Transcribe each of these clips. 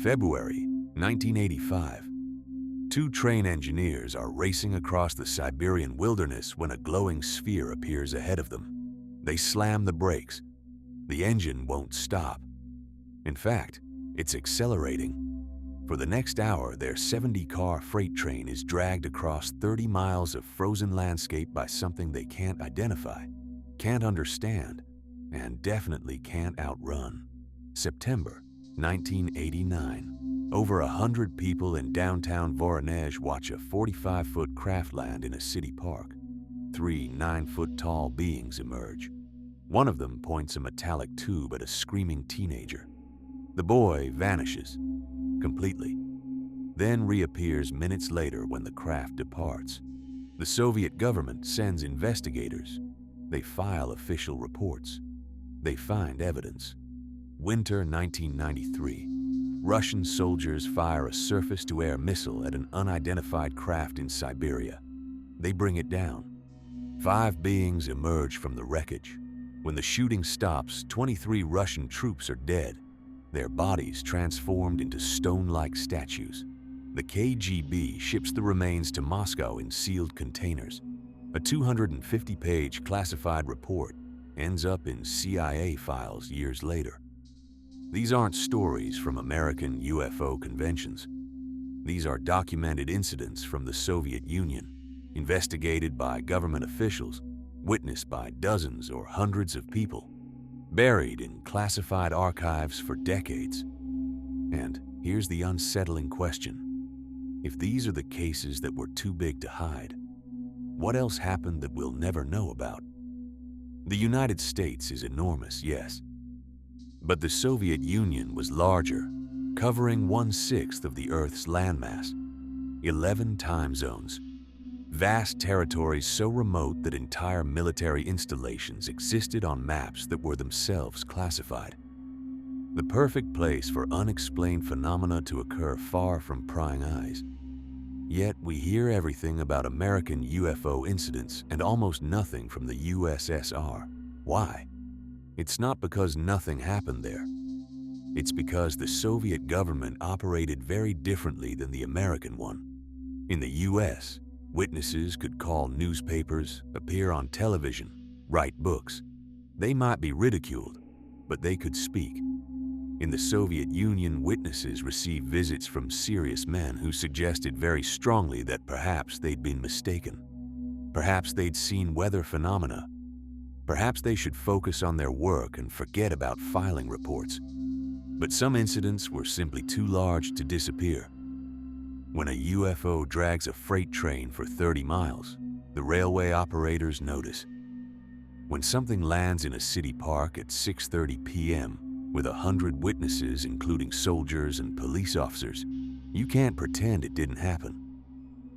February 1985. Two train engineers are racing across the Siberian wilderness when a glowing sphere appears ahead of them. They slam the brakes. The engine won't stop. In fact, it's accelerating. For the next hour, their 70-car freight train is dragged across 30 miles of frozen landscape by something they can't identify, can't understand, and definitely can't outrun. September 1989. Over 100 people in downtown Voronezh watch a 45-foot craft land in a city park. 3 9-foot-tall beings emerge. One of them points a metallic tube at a screaming teenager. The boy vanishes completely, then reappears minutes later when the craft departs. The Soviet government sends investigators. They file official reports. They find evidence. Winter 1993. Russian soldiers fire a surface-to-air missile at an unidentified craft in Siberia. They bring it down. 5 beings emerge from the wreckage. When the shooting stops, 23 Russian troops are dead, their bodies transformed into stone-like statues. The KGB ships the remains to Moscow in sealed containers. A 250-page classified report ends up in CIA files years later. These aren't stories from American UFO conventions. These are documented incidents from the Soviet Union, investigated by government officials, witnessed by dozens or hundreds of people, buried in classified archives for decades. And here's the unsettling question. If these are the cases that were too big to hide, what else happened that we'll never know about? The United States is enormous, yes. But the Soviet Union was larger, covering 1/6 of the Earth's landmass, 11 time zones, vast territories so remote that entire military installations existed on maps that were themselves classified. The perfect place for unexplained phenomena to occur far from prying eyes. Yet we hear everything about American UFO incidents and almost nothing from the USSR. Why? It's not because nothing happened there. It's because the Soviet government operated very differently than the American one. In the US, witnesses could call newspapers, appear on television, write books. They might be ridiculed, but they could speak. In the Soviet Union, witnesses received visits from serious men who suggested very strongly that perhaps they'd been mistaken. Perhaps they'd seen weather phenomena. Perhaps they should focus on their work and forget about filing reports. But some incidents were simply too large to disappear. When a UFO drags a freight train for 30 miles, the railway operators notice. When something lands in a city park at 6:30 p.m., with 100 witnesses, including soldiers and police officers, you can't pretend it didn't happen.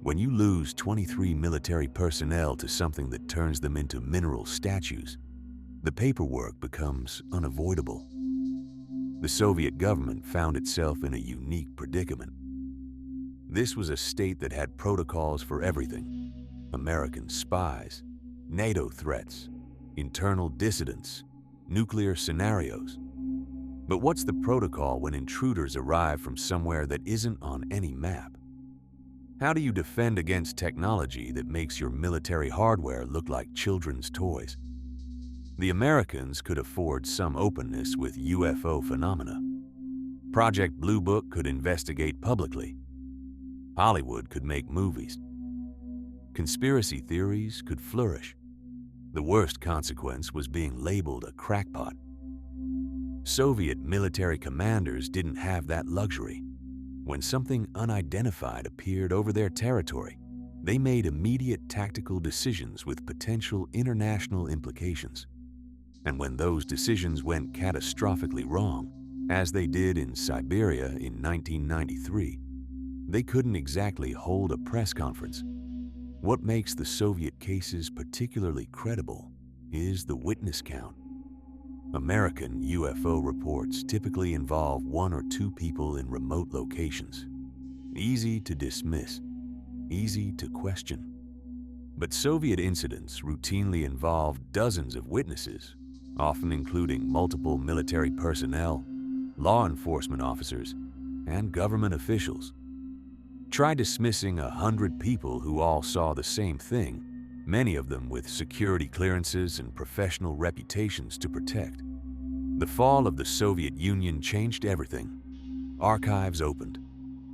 When you lose 23 military personnel to something that turns them into mineral statues, the paperwork becomes unavoidable. The Soviet government found itself in a unique predicament. This was a state that had protocols for everything: American spies, NATO threats, internal dissidents, nuclear scenarios. But what's the protocol when intruders arrive from somewhere that isn't on any map? How do you defend against technology that makes your military hardware look like children's toys? The Americans could afford some openness with UFO phenomena. Project Blue Book could investigate publicly. Hollywood could make movies. Conspiracy theories could flourish. The worst consequence was being labeled a crackpot. Soviet military commanders didn't have that luxury. When something unidentified appeared over their territory, they made immediate tactical decisions with potential international implications. And when those decisions went catastrophically wrong, as they did in Siberia in 1993, they couldn't exactly hold a press conference. What makes the Soviet cases particularly credible is the witness count. American UFO reports typically involve 1 or 2 people in remote locations. Easy to dismiss, easy to question. But Soviet incidents routinely involved dozens of witnesses, often including multiple military personnel, law enforcement officers, and government officials. Try dismissing 100 people who all saw the same thing, many of them with security clearances and professional reputations to protect. The fall of the Soviet Union changed everything. Archives opened,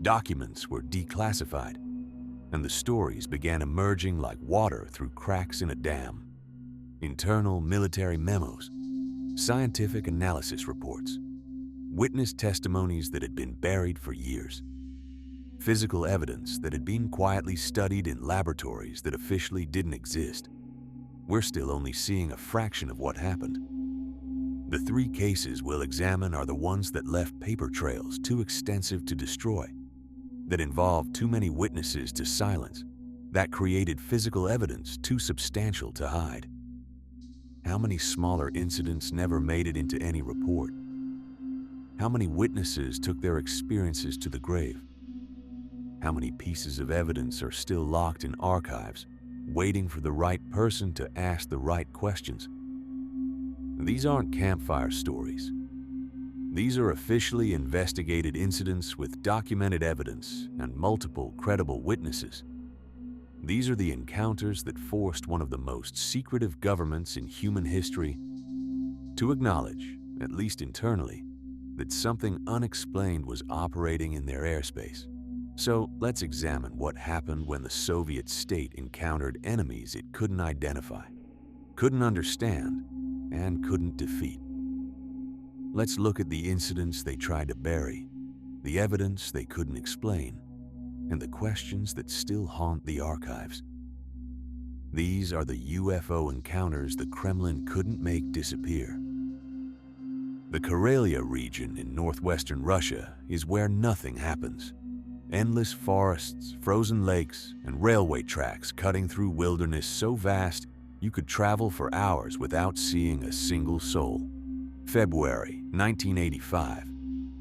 documents were declassified, and the stories began emerging like water through cracks in a dam. Internal military memos, scientific analysis reports, witness testimonies that had been buried for years, physical evidence that had been quietly studied in laboratories that officially didn't exist. We're still only seeing a fraction of what happened. The 3 cases we'll examine are the ones that left paper trails too extensive to destroy, that involved too many witnesses to silence, that created physical evidence too substantial to hide. How many smaller incidents never made it into any report? How many witnesses took their experiences to the grave? How many pieces of evidence are still locked in archives, waiting for the right person to ask the right questions? These aren't campfire stories. These are officially investigated incidents with documented evidence and multiple credible witnesses. These are the encounters that forced one of the most secretive governments in human history to acknowledge, at least internally, that something unexplained was operating in their airspace. So let's examine what happened when the Soviet state encountered enemies it couldn't identify, couldn't understand, and couldn't defeat. Let's look at the incidents they tried to bury, the evidence they couldn't explain, and the questions that still haunt the archives. These are the UFO encounters the Kremlin couldn't make disappear. The Karelia region in northwestern Russia is where nothing happens. Endless forests, frozen lakes, and railway tracks cutting through wilderness so vast you could travel for hours without seeing a single soul. February 1985.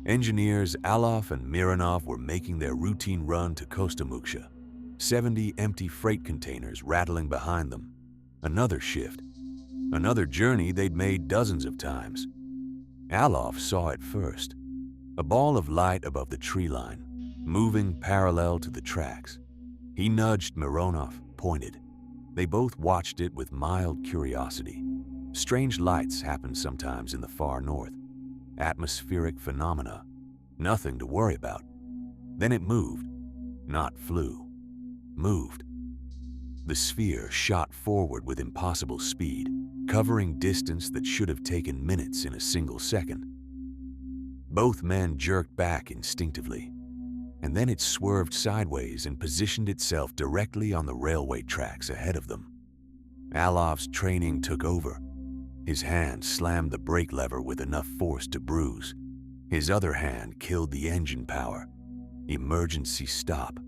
Engineers Alov and Mironov were making their routine run to Kostomuksha, 70 empty freight containers rattling behind them. Another shift, another journey they'd made dozens of times. Alov saw it first, a ball of light above the tree line, moving parallel to the tracks. He nudged Mironov, pointed. They both watched it with mild curiosity. Strange lights happen sometimes in the far north. Atmospheric phenomena. Nothing to worry about. Then it moved. Not flew. Moved. The sphere shot forward with impossible speed, covering distance that should have taken minutes in a single second. Both men jerked back instinctively, and then it swerved sideways and positioned itself directly on the railway tracks ahead of them. Alov's training took over. His hand slammed the brake lever with enough force to bruise. His other hand killed the engine power. Emergency stop.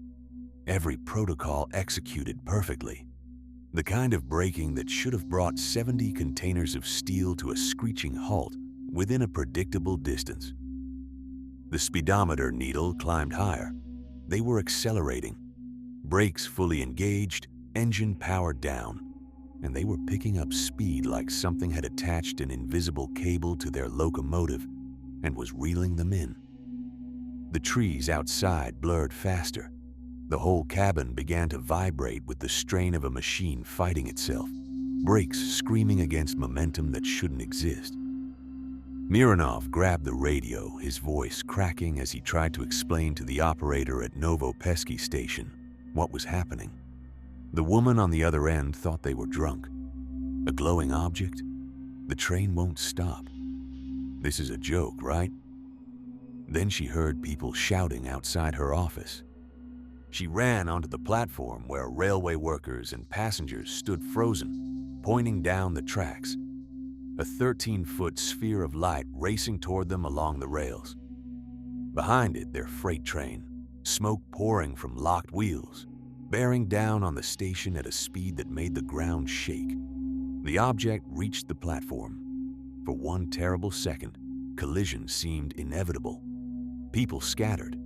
Every protocol executed perfectly. The kind of braking that should have brought 70 containers of steel to a screeching halt within a predictable distance. The speedometer needle climbed higher. They were accelerating. Brakes fully engaged, engine powered down, and they were picking up speed like something had attached an invisible cable to their locomotive and was reeling them in. The trees outside blurred faster. The whole cabin began to vibrate with the strain of a machine fighting itself, brakes screaming against momentum that shouldn't exist. Mironov grabbed the radio, his voice cracking as he tried to explain to the operator at Novopesky station what was happening. The woman on the other end thought they were drunk. A glowing object? The train won't stop. This is a joke, right? Then she heard people shouting outside her office. She ran onto the platform where railway workers and passengers stood frozen, pointing down the tracks. A 13-foot sphere of light racing toward them along the rails. Behind it, their freight train, smoke pouring from locked wheels, bearing down on the station at a speed that made the ground shake. The object reached the platform. For one terrible second, collision seemed inevitable. People scattered.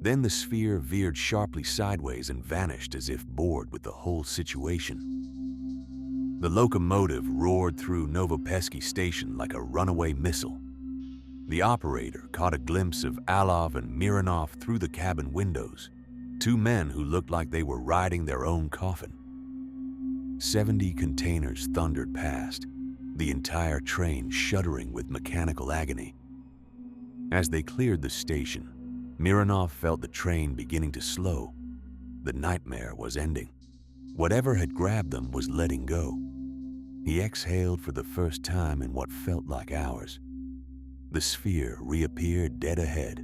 Then the sphere veered sharply sideways and vanished as if bored with the whole situation. The locomotive roared through Novopesky station like a runaway missile. The operator caught a glimpse of Alov and Mironov through the cabin windows, two men who looked like they were riding their own coffin. 70 containers thundered past, the entire train shuddering with mechanical agony. As they cleared the station, Mironov felt the train beginning to slow. The nightmare was ending. Whatever had grabbed them was letting go. He exhaled for the first time in what felt like hours. The sphere reappeared dead ahead.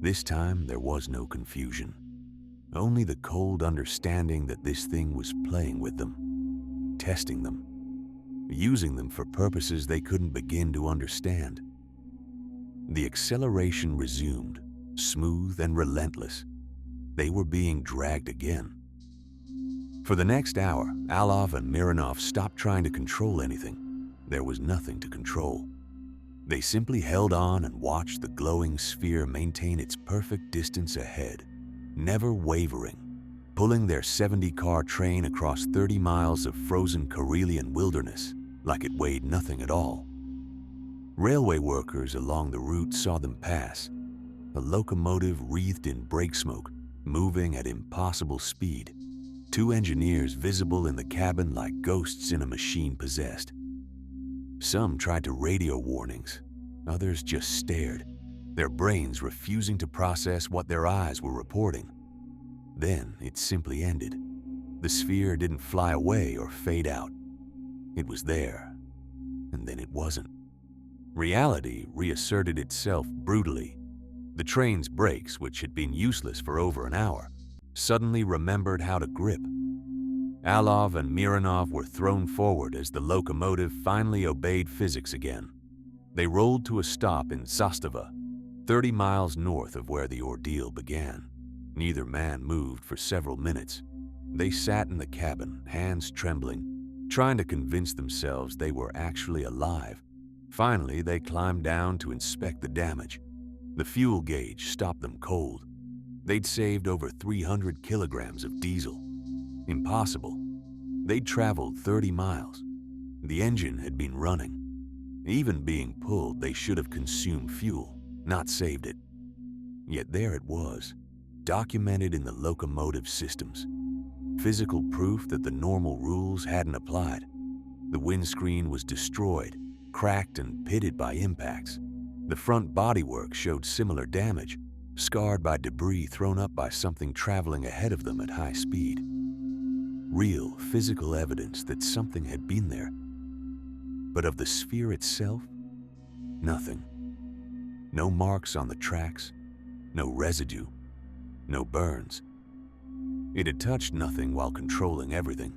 This time there was no confusion, only the cold understanding that this thing was playing with them, testing them, using them for purposes they couldn't begin to understand. The acceleration resumed, smooth and relentless. They were being dragged again. For the next hour, Alov and Mironov stopped trying to control anything. There was nothing to control. They simply held on and watched the glowing sphere maintain its perfect distance ahead, never wavering, pulling their 70-car train across 30 miles of frozen Karelian wilderness like it weighed nothing at all. Railway workers along the route saw them pass, a locomotive wreathed in brake smoke, moving at impossible speed, two engineers visible in the cabin like ghosts in a machine possessed. Some tried to radio warnings, others just stared, their brains refusing to process what their eyes were reporting. Then it simply ended. The sphere didn't fly away or fade out. It was there, and then it wasn't. Reality reasserted itself brutally. The train's brakes, which had been useless for over an hour, suddenly remembered how to grip. Alov and Mironov were thrown forward as the locomotive finally obeyed physics again. They rolled to a stop in Sastava, 30 miles north of where the ordeal began. Neither man moved for several minutes. They sat in the cabin, hands trembling, trying to convince themselves they were actually alive. Finally, they climbed down to inspect the damage. The fuel gauge stopped them cold. They'd saved over 300 kilograms of diesel. Impossible. They'd traveled 30 miles. The engine had been running. Even being pulled, they should have consumed fuel, not saved it. Yet there it was, documented in the locomotive systems. Physical proof that the normal rules hadn't applied. The windscreen was destroyed, cracked and pitted by impacts. The front bodywork showed similar damage, scarred by debris thrown up by something traveling ahead of them at high speed. Real physical evidence that something had been there. But of the sphere itself, nothing. No marks on the tracks, no residue, no burns. It had touched nothing while controlling everything.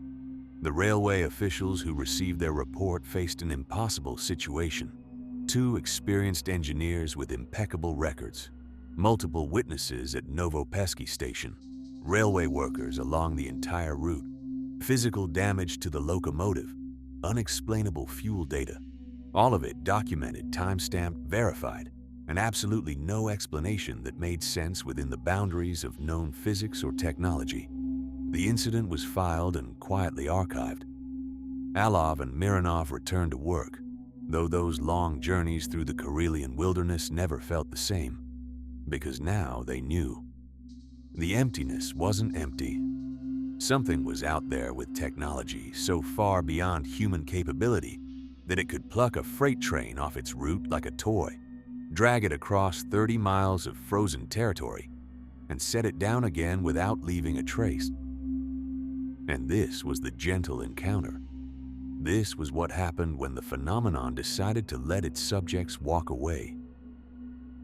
The railway officials who received their report faced an impossible situation. Two experienced engineers with impeccable records, multiple witnesses at Novopesky station, railway workers along the entire route, physical damage to the locomotive, unexplainable fuel data, all of it documented, time-stamped, verified, and absolutely no explanation that made sense within the boundaries of known physics or technology. The incident was filed and quietly archived. Alov and Mironov returned to work, though those long journeys through the Karelian wilderness never felt the same, because now they knew. The emptiness wasn't empty. Something was out there with technology so far beyond human capability that it could pluck a freight train off its route like a toy, drag it across 30 miles of frozen territory, and set it down again without leaving a trace. And this was the gentle encounter. This was what happened when the phenomenon decided to let its subjects walk away.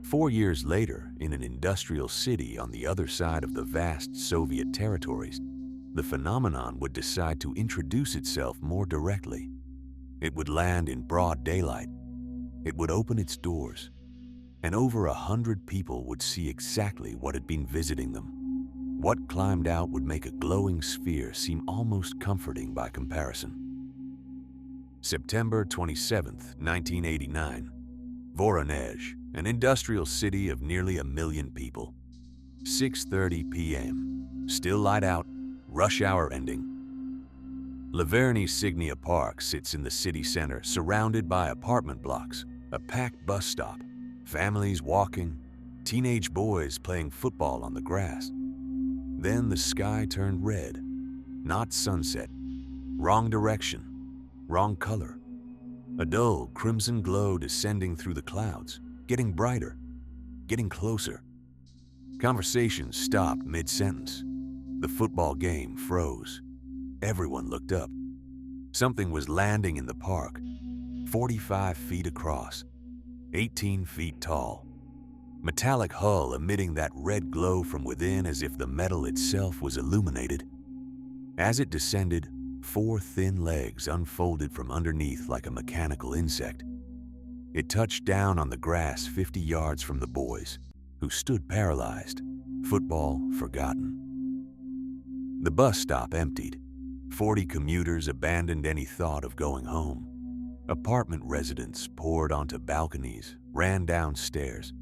4 years later, in an industrial city on the other side of the vast Soviet territories, the phenomenon would decide to introduce itself more directly. It would land in broad daylight. It would open its doors, and over 100 people would see exactly what had been visiting them. What climbed out would make a glowing sphere seem almost comforting by comparison. September 27, 1989. Voronezh, an industrial city of nearly 1 million people. 6:30 p.m. Still light out, rush hour ending. Laverny Signia Park sits in the city center, surrounded by apartment blocks, a packed bus stop, Families walking, teenage boys playing football on the grass. Then the sky turned red. Not sunset. Wrong direction. Wrong color. A dull crimson glow descending through the clouds, getting brighter, getting closer. Conversation stopped mid-sentence. The football game froze. Everyone looked up. Something was landing in the park, 45 feet across, 18 feet tall. Metallic hull emitting that red glow from within as if the metal itself was illuminated. As it descended, 4 thin legs unfolded from underneath like a mechanical insect. It touched down on the grass 50 yards from the boys, who stood paralyzed, football forgotten. The bus stop emptied. 40 commuters abandoned any thought of going home. Apartment residents poured onto balconies, ran downstairs.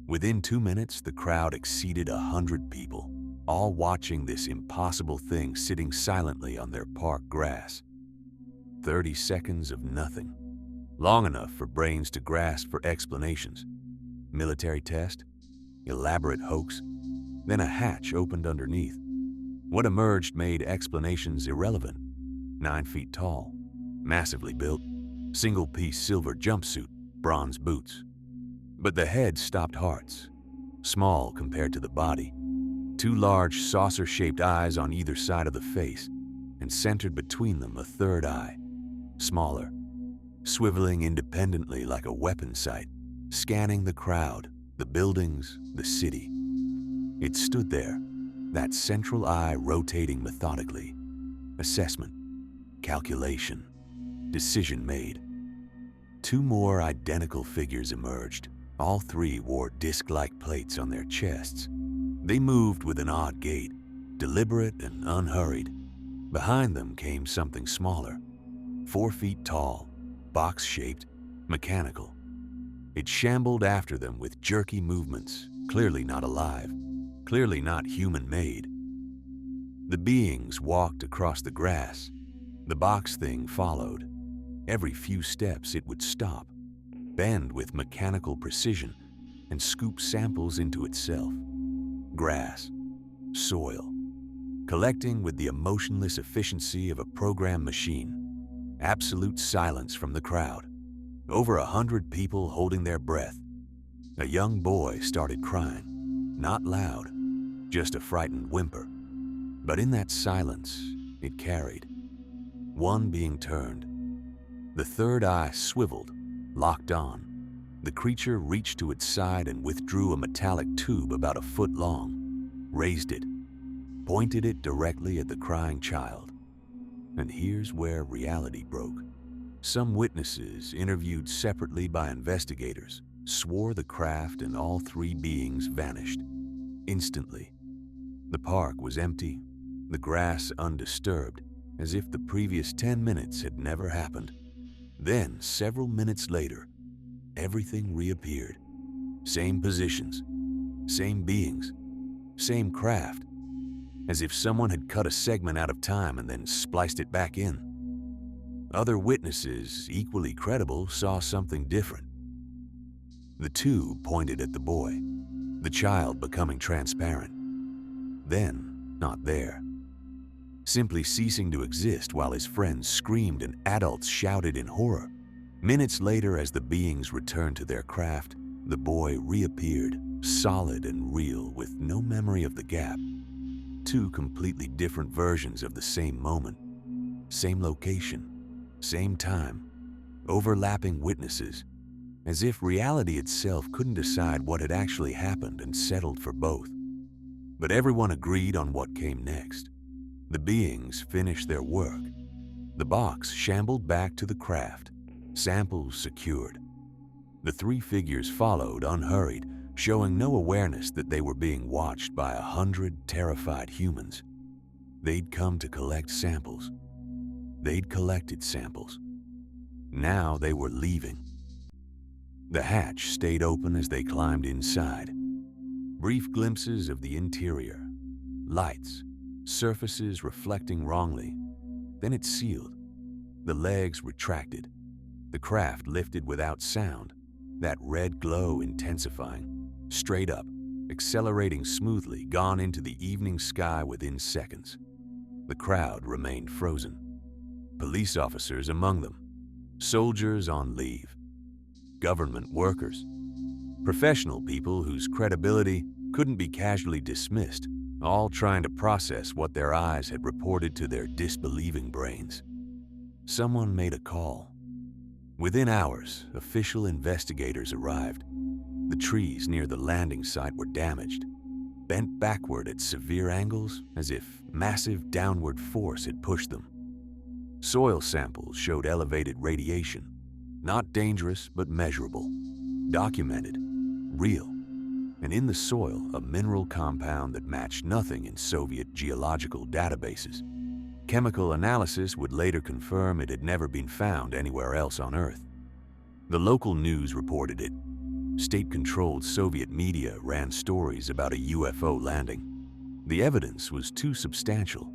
Within 2 minutes, the crowd exceeded 100 people, all watching this impossible thing sitting silently on their park grass. 30 seconds of nothing, long enough for brains to grasp for explanations. Military test, elaborate hoax, then a hatch opened underneath. What emerged made explanations irrelevant. 9 feet tall, massively built, single-piece silver jumpsuit, bronze boots. But the head stopped hearts, small compared to the body. 2 large saucer-shaped eyes on either side of the face, and centered between them a third eye, smaller, swiveling independently like a weapon sight, scanning the crowd, the buildings, the city. It stood there, that central eye rotating methodically. Assessment, calculation, decision made. 2 more identical figures emerged. All 3 wore disc-like plates on their chests. They moved with an odd gait, deliberate and unhurried. Behind them came something smaller, 4 feet tall, box-shaped, mechanical. It shambled after them with jerky movements, clearly not alive, clearly not human-made. The beings walked across the grass. The box thing followed. Every few steps it would stop, bend with mechanical precision, and scoop samples into itself. Grass, soil, collecting with the emotionless efficiency of a programmed machine. Absolute silence from the crowd. Over 100 people holding their breath. A young boy started crying, not loud, just a frightened whimper. But in that silence, it carried. One being turned. The third eye swiveled, locked on. The creature reached to its side and withdrew a metallic tube about a foot long, raised it, pointed it directly at the crying child. And here's where reality broke. Some witnesses, interviewed separately by investigators, swore the craft and all 3 beings vanished. Instantly. The park was empty, the grass undisturbed, as if the previous 10 minutes had never happened. Then, several minutes later, everything reappeared. Same positions, same beings, same craft, as if someone had cut a segment out of time and then spliced it back in. Other witnesses, equally credible, saw something different. The 2 pointed at the boy, the child becoming transparent. Then, not there. Simply ceasing to exist while his friends screamed and adults shouted in horror. Minutes later, as the beings returned to their craft, the boy reappeared, solid and real, with no memory of the gap. 2 completely different versions of the same moment. Same location, same time, overlapping witnesses, as if reality itself couldn't decide what had actually happened and settled for both. But everyone agreed on what came next. The beings finished their work. The box shambled back to the craft, samples secured. The 3 figures followed unhurried, showing no awareness that they were being watched by 100 terrified humans. They'd come to collect samples. They'd collected samples. Now they were leaving. The hatch stayed open as they climbed inside. Brief glimpses of the interior. Lights, surfaces reflecting wrongly. Then it sealed. The legs retracted. The craft lifted without sound, that red glow intensifying, straight up, accelerating smoothly, gone into the evening sky within seconds. The crowd remained frozen. Police officers among them, soldiers on leave, government workers, professional people whose credibility couldn't be casually dismissed, all trying to process what their eyes had reported to their disbelieving brains. Someone made a call. Within hours, official investigators arrived. The trees near the landing site were damaged, bent backward at severe angles as if massive downward force had pushed them. Soil samples showed elevated radiation, not dangerous but measurable, documented, real, and in the soil a mineral compound that matched nothing in Soviet geological databases. Chemical analysis would later confirm it had never been found anywhere else on Earth. The local news reported it. State-controlled Soviet media ran stories about a UFO landing. The evidence was too substantial,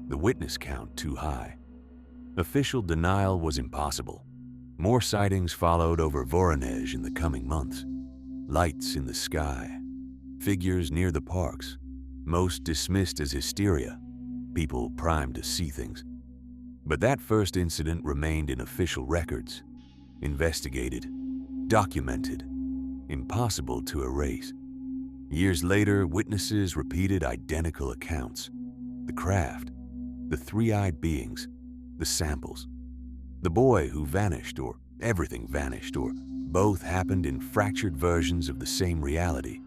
the witness count too high. Official denial was impossible. More sightings followed over Voronezh in the coming months. Lights in the sky, figures near the parks, most dismissed as hysteria, people primed to see things. But that first incident remained in official records, investigated, documented, impossible to erase. Years later, witnesses repeated identical accounts. The craft, the three-eyed beings, the samples. The boy who vanished, or everything vanished, or both happened in fractured versions of the same reality.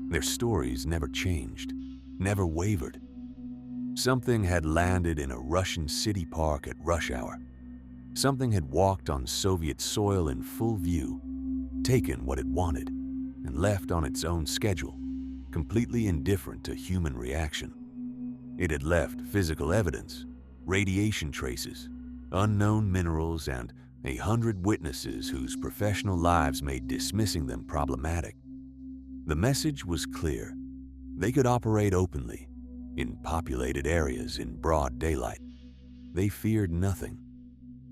Their stories never changed, never wavered. Something had landed in a Russian city park at rush hour. Something had walked on Soviet soil in full view, taken what it wanted, and left on its own schedule, completely indifferent to human reaction. It had left physical evidence, radiation traces, unknown minerals, and 100 witnesses whose professional lives made dismissing them problematic. The message was clear. They could operate openly, in populated areas in broad daylight. They feared nothing.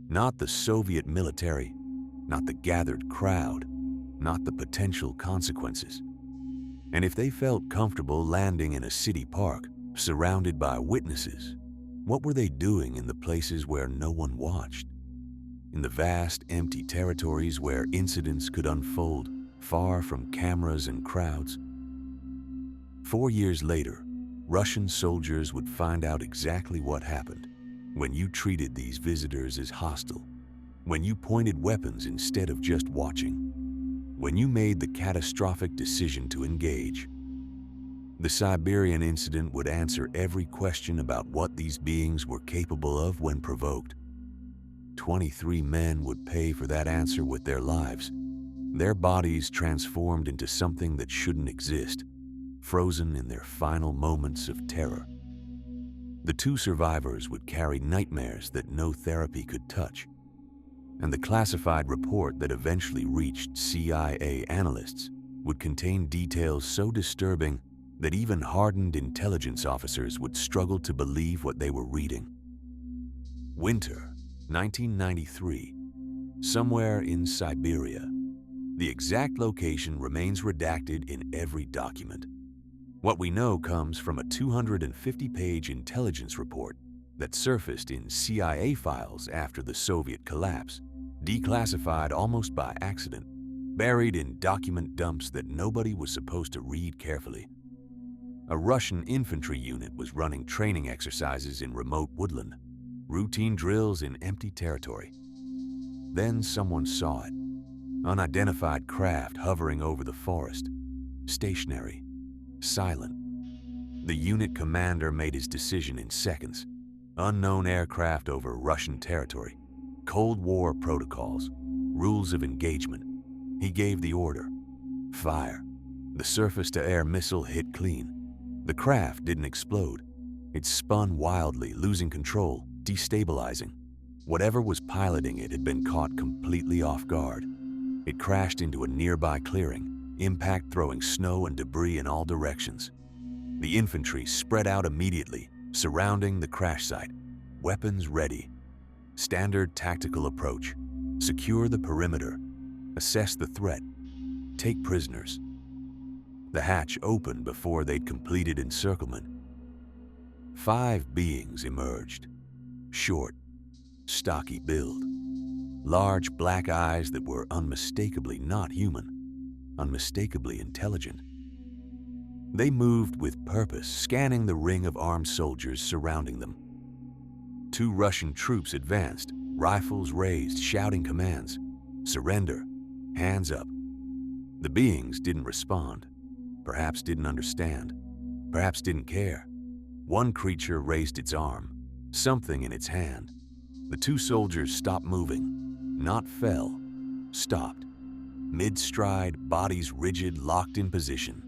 Not the Soviet military, not the gathered crowd, not the potential consequences. And if they felt comfortable landing in a city park, surrounded by witnesses, what were they doing in the places where no one watched? In the vast, empty territories where incidents could unfold, far from cameras and crowds? 4 years later, Russian soldiers would find out exactly what happened when you treated these visitors as hostile, when you pointed weapons instead of just watching, when you made the catastrophic decision to engage. The Siberian incident would answer every question about what these beings were capable of when provoked. 23 men would pay for that answer with their lives, their bodies transformed into something that shouldn't exist, frozen in their final moments of terror. The 2 survivors would carry nightmares that no therapy could touch, and the classified report that eventually reached CIA analysts would contain details so disturbing that even hardened intelligence officers would struggle to believe what they were reading. Winter, 1993, somewhere in Siberia. The exact location remains redacted in every document. What we know comes from a 250-page intelligence report that surfaced in CIA files after the Soviet collapse, declassified almost by accident, buried in document dumps that nobody was supposed to read carefully. A Russian infantry unit was running training exercises in remote woodland, routine drills in empty territory. Then someone saw it. Unidentified craft hovering over the forest, stationary, silent. The unit commander made his decision in seconds. Unknown aircraft over Russian territory, Cold War protocols, rules of engagement. He gave the order. Fire. The surface-to-air missile hit clean. The craft didn't explode. It spun wildly, losing control, destabilizing. Whatever was piloting it had been caught completely off guard. It crashed into a nearby clearing, impact throwing snow and debris in all directions. The infantry spread out immediately, surrounding the crash site, weapons ready. Standard tactical approach. Secure the perimeter. Assess the threat. take prisoners. The hatch opened before they'd completed encirclement. 5 beings emerged, short, stocky build, large black eyes that were unmistakably not human, unmistakably intelligent. They moved with purpose, scanning the ring of armed soldiers surrounding them. 2 Russian troops advanced, rifles raised, shouting commands, "Surrender, hands up." The beings didn't respond, perhaps didn't understand, perhaps didn't care. One creature raised its arm, something in its hand. The 2 soldiers stopped moving, not fell, stopped. Mid-stride, bodies rigid, locked in position.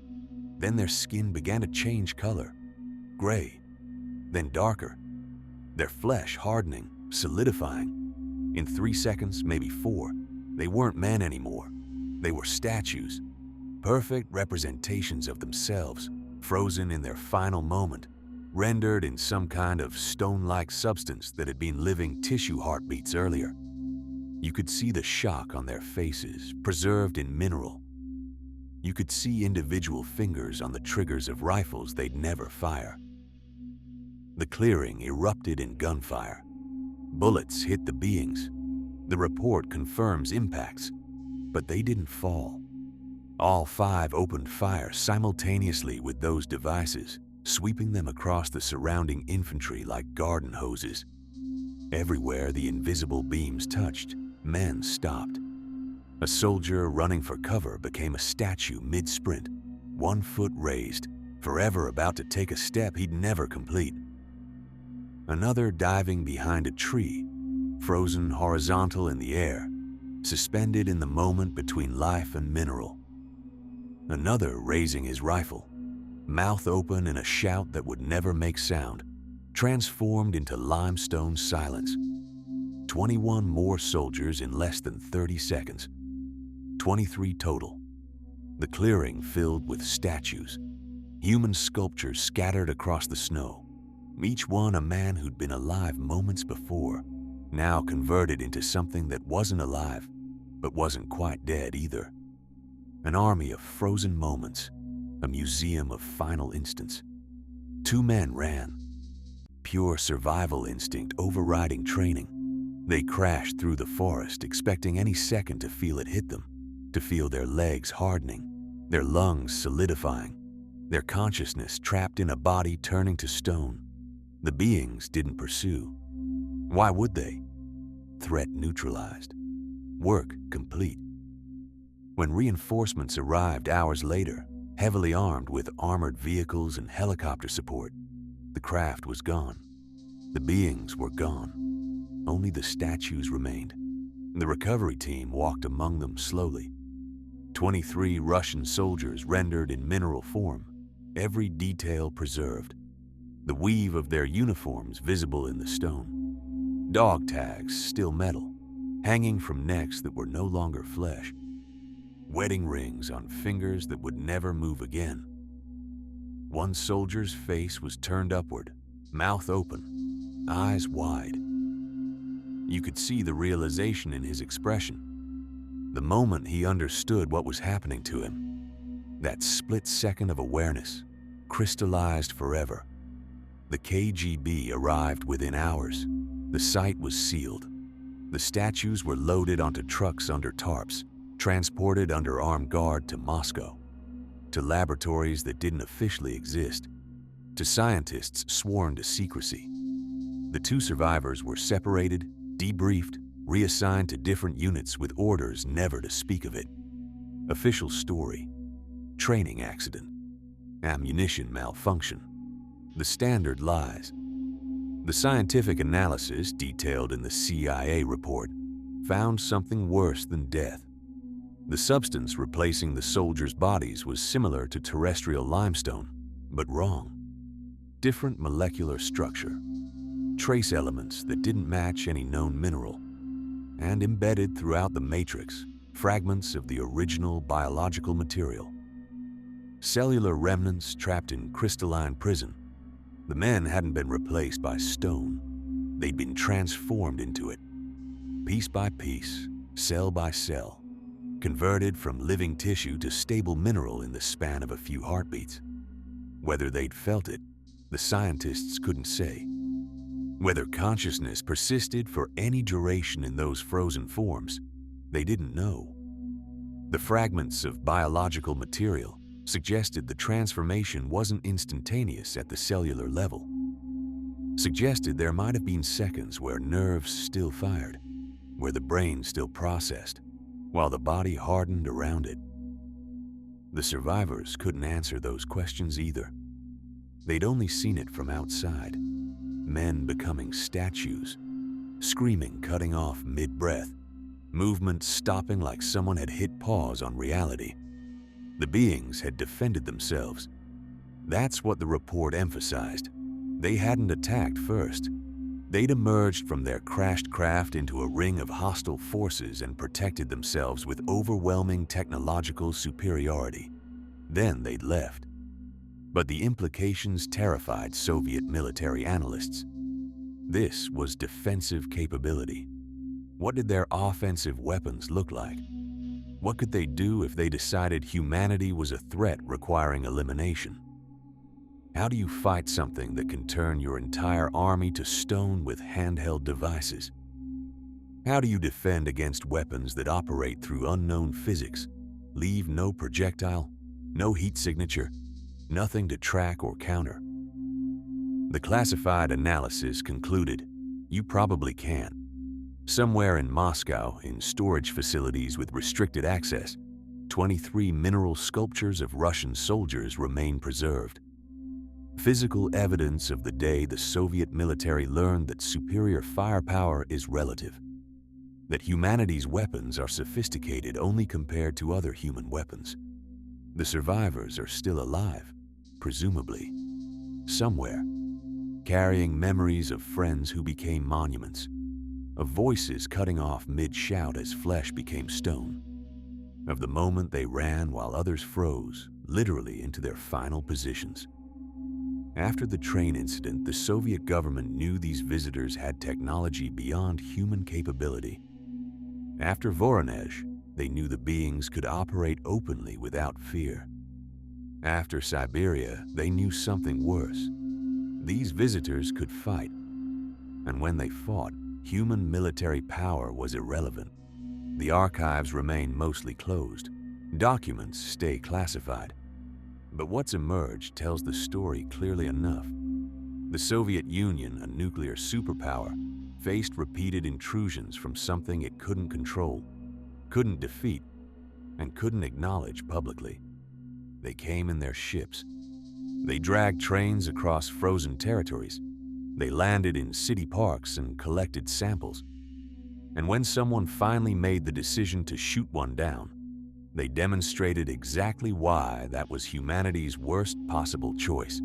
Then their skin began to change color, gray, then darker. Their flesh hardening, solidifying. In 3 seconds, maybe 4, they weren't men anymore. They were statues, perfect representations of themselves, frozen in their final moment, rendered in some kind of stone-like substance that had been living tissue heartbeats earlier. You could see the shock on their faces, preserved in mineral. You could see individual fingers on the triggers of rifles they'd never fire. The clearing erupted in gunfire. Bullets hit the beings. The report confirms impacts, but they didn't fall. All 5 opened fire simultaneously with those devices, sweeping them across the surrounding infantry like garden hoses. Everywhere the invisible beams touched, men stopped. A soldier running for cover became a statue mid-sprint, 1 foot raised, forever about to take a step he'd never complete. Another diving behind a tree, frozen horizontal in the air, suspended in the moment between life and mineral. Another raising his rifle, mouth open in a shout that would never make sound, transformed into limestone silence. 21 more soldiers in less than 30 seconds. 23 total. The clearing filled with statues, human sculptures scattered across the snow, each one a man who'd been alive moments before, now converted into something that wasn't alive, but wasn't quite dead either. An army of frozen moments, a museum of final instants. 2 men ran, pure survival instinct overriding training. They crashed through the forest, expecting any second to feel it hit them, to feel their legs hardening, their lungs solidifying, their consciousness trapped in a body turning to stone. The beings didn't pursue. Why would they? Threat neutralized. Work complete. When reinforcements arrived hours later, heavily armed with armored vehicles and helicopter support, the craft was gone. The beings were gone. Only the statues remained. The recovery team walked among them slowly. 23 Russian soldiers rendered in mineral form, every detail preserved. The weave of their uniforms visible in the stone. Dog tags still metal, hanging from necks that were no longer flesh. Wedding rings on fingers that would never move again. One soldier's face was turned upward, mouth open, eyes wide. You could see the realization in his expression. The moment he understood what was happening to him. That split second of awareness, crystallized forever. The KGB arrived within hours. The site was sealed. The statues were loaded onto trucks under tarps, transported under armed guard to Moscow, to laboratories that didn't officially exist, to scientists sworn to secrecy. The 2 survivors were separated, debriefed, reassigned to different units with orders never to speak of it. Official story: training accident, ammunition malfunction, the standard lies. The scientific analysis detailed in the CIA report found something worse than death. The substance replacing the soldiers' bodies was similar to terrestrial limestone, but wrong. Different molecular structure, trace elements that didn't match any known mineral, and embedded throughout the matrix, fragments of the original biological material. Cellular remnants trapped in crystalline prison. The men hadn't been replaced by stone. They'd been transformed into it. Piece by piece, cell by cell, converted from living tissue to stable mineral in the span of a few heartbeats. Whether they'd felt it, the scientists couldn't say. Whether consciousness persisted for any duration in those frozen forms, they didn't know. The fragments of biological material suggested the transformation wasn't instantaneous at the cellular level. Suggested there might have been seconds where nerves still fired, where the brain still processed, while the body hardened around it. The survivors couldn't answer those questions either. They'd only seen it from outside. Men becoming statues, screaming cutting off mid-breath, movement stopping like someone had hit pause on reality. The beings had defended themselves. That's what the report emphasized. They hadn't attacked first. They'd emerged from their crashed craft into a ring of hostile forces and protected themselves with overwhelming technological superiority. Then they'd left. But the implications terrified Soviet military analysts. This was defensive capability. What did their offensive weapons look like? What could they do if they decided humanity was a threat requiring elimination? How do you fight something that can turn your entire army to stone with handheld devices? How do you defend against weapons that operate through unknown physics, leave no projectile, no heat signature, nothing to track or counter? The classified analysis concluded, you probably can. Somewhere in Moscow, in storage facilities with restricted access, 23 mineral sculptures of Russian soldiers remain preserved. Physical evidence of the day the Soviet military learned that superior firepower is relative, that humanity's weapons are sophisticated only compared to other human weapons. The survivors are still alive, presumably, somewhere, carrying memories of friends who became monuments, of voices cutting off mid-shout as flesh became stone, of the moment they ran while others froze, literally into their final positions. After the train incident, the Soviet government knew these visitors had technology beyond human capability. After Voronezh, they knew the beings could operate openly without fear. After Siberia, they knew something worse. These visitors could fight. And when they fought, human military power was irrelevant. The archives remain mostly closed. Documents stay classified. But what's emerged tells the story clearly enough. The Soviet Union, a nuclear superpower, faced repeated intrusions from something it couldn't control, couldn't defeat, and couldn't acknowledge publicly. They came in their ships. They dragged trains across frozen territories. They landed in city parks and collected samples. And when someone finally made the decision to shoot one down, they demonstrated exactly why that was humanity's worst possible choice.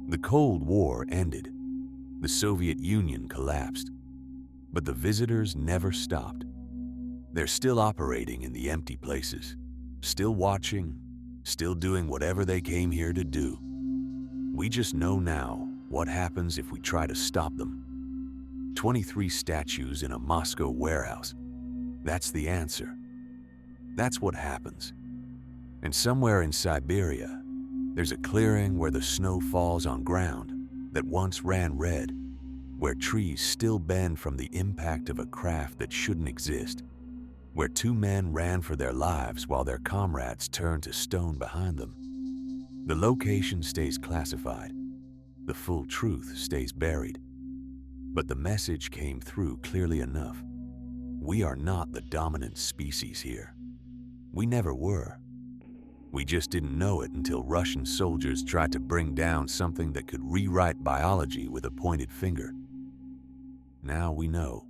The Cold War ended. The Soviet Union collapsed. But the visitors never stopped. They're still operating in the empty places, still watching, still doing whatever they came here to do. We just know now what happens if we try to stop them. 23 statues in a Moscow warehouse. That's the answer. That's what happens. And somewhere in Siberia, there's a clearing where the snow falls on ground that once ran red, where trees still bend from the impact of a craft that shouldn't exist, where two men ran for their lives while their comrades turned to stone behind them. The location stays classified. The full truth stays buried. But the message came through clearly enough. We are not the dominant species here. We never were. We just didn't know it until Russian soldiers tried to bring down something that could rewrite biology with a pointed finger. Now we know.